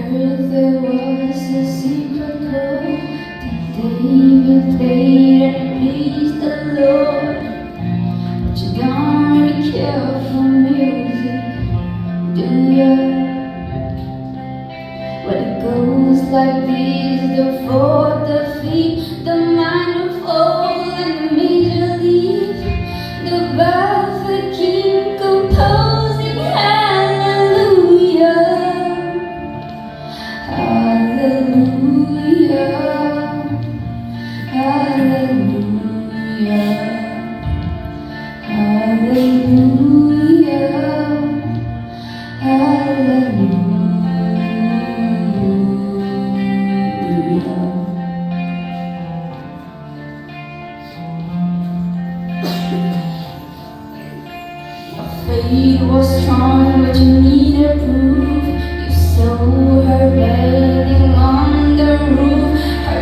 heard there was a secret chord that David played and pleased the Lord. But you don't really care for music, do ya? Well, it goes like this: the fourth, the fifth, the minor fall, and the major leaf. The bass, the king composing hallelujah, hallelujah, hallelujah, hallelujah, hallelujah. Faith was strong, but you needed proof. You saw her bathing on the roof, her